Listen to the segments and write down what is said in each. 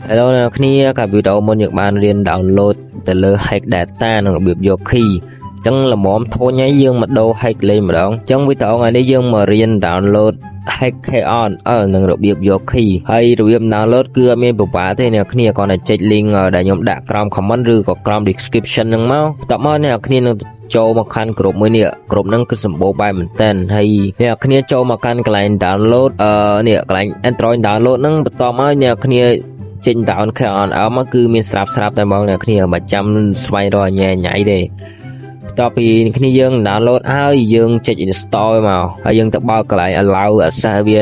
Hello អ្នកគ្នាកាលពីតមុនយើងបានរៀន download ទៅលើ hack data និងរបៀបយក key អញ្ចឹងល្មមធុញហើយយើងមកដូរ hack លេងម្ដងអញ្ចឹងវីដេអូថ្ងៃនេះយើងមករៀន download hack KON និងរបៀបយក key ហើយរបៀប download គឺអត់មានពិបាកទេអ្នកគ្នាគ្រាន់តែចុច link ដែលខ្ញុំដាក់ក្រោម comment ឬក៏ក្រោម description ហ្នឹងមកបន្ទាប់មកអ្នកគ្នានឹងចូលមកកាន់ក្រុមមួយនេះក្រុមហ្នឹងគឺសម្បូរបែបមែនតើហើយអ្នកគ្នាចូលមកកាន់កន្លែង download នេះកន្លែង Android download ហ្នឹងបន្ទាប់មកអ្នកគ្នាចេញ down KON មកគឺមានស្រាប់តែបងអ្នកគ្នាមិនចាំស្វែងរកញ៉ៃទេបន្ទាប់ពីគ្នាយើង download ហើយយើងចុច install មកហើយយើងទៅបើកកន្លែង allow access វា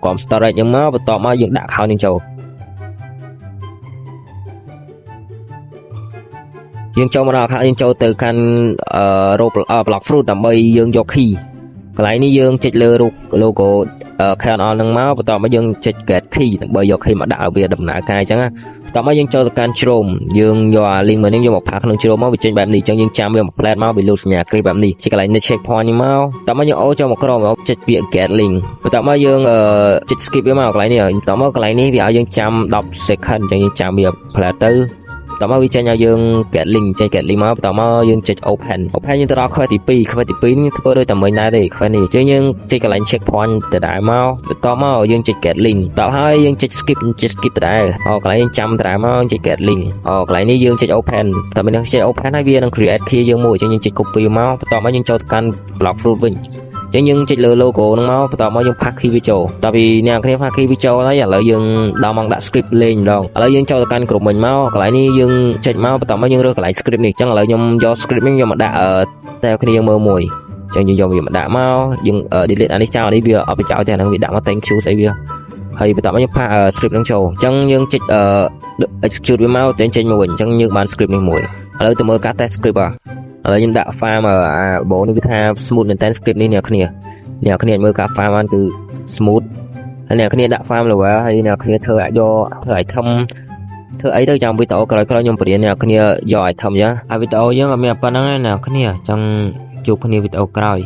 កុំ storage ហ្នឹងមកបន្ទាប់មកយើងដាក់ account នេះចូលយើងចូលមកដល់ account យើងចូលទៅកាន់block fruit ដើម្បីយើងយក key កន្លែងនេះយើងចុចលើរូប logo KON ហ្នឹងមកបន្ទាប់មកយើងចុច get key ដើម្បីយក key មកដាក់ឲ្យវាដំណើរការអញ្ចឹងបន្ទាប់មកយើងចូលទៅកាន់ Chrome យើងយក link មកនេះយកមកផាក្នុង Chrome មកវាចេញបែបនេះអញ្ចឹងយើងចាំវាមក flat មកវាលូតសញ្ញាគ្រីបែបនេះជាកន្លែង check point នេះមកបន្ទាប់មកយើងអូចូលមក Chrome ចុចពាក្យ get link បន្ទាប់មកយើងចុច skip វាមកកន្លែងនេះបន្ទាប់មកកន្លែងនេះវាឲ្យយើងចាំ10 second អញ្ចឹងយើងចាំវា flat ទៅតោះមកវាចេញឲ្យយើង get link ចេញ get link មកបន្តមកយើងចុច open យើងទៅដល់ quest ទី2 quest ទី2នេះធ្វើដូចតែមិញដែរទេ quest នេះចឹងយើងចុចកន្លែង check point ទៅដែរមកបន្តមកយើងចុច get link តោះហើយយើងចុច skip ទៅដែរកន្លែងយើងចាំទៅដែរមកចុច get link កន្លែងនេះយើងចុច open តើមិនចុច open ហើយវានឹង create key យើងមួយចឹងយើងចុច copy មកបន្តមកយើងចូលទៅកាន់ block fruit វិញចឹងយើងចុចលើ logo ហ្នឹងមកបន្តមកយើងផាស key វាចូលតើពីអ្នកគ្នាផាស key វាចូលហើយឥឡូវយើងដល់មកដាក់ script លេងម្ដងឥឡូវយើងចូលទៅកាន់ក្រុមវិញមកកន្លែងនេះយើងចុចមកបន្តមកយើងរើសកន្លែង script នេះចឹងឥឡូវខ្ញុំយក script នេះយកមកដាក់តែគ្នាយើងមើលមួយចឹងយើងយកវាមកដាក់មកយើង delete អានេះចោលនេះវាអត់ប្រយោជន៍ទេអាហ្នឹងវាដាក់មក thank you ស្អីវាហើយបន្តមកយើងផាស script ហ្នឹងចូលចឹងយើងចុចexecute វាមកចេញមកវិញចឹងយើងបាន script នេះមួយឥឡូវទៅមើលការ test script ឥឡូវខ្ញុំដាក់ farm បូនេះវាថា smooth មែនតើ script នេះអ្នកគ្នាមើលការ farm បានគឺ smooth ហើយអ្នកគ្នាដាក់ farm level ហើយអ្នកគ្នាធ្វើអាចយកធ្វើ item ធ្វើអីទៅចាំវីដេអូក្រោយៗខ្ញុំបរៀនអ្នកគ្នាយក item ចឹងហើយវីដេអូយើងក៏មានប៉ុណ្្នឹងឯងអ្នកគ្នាចង់ជួបគ្នាវីដេអូក្រោយ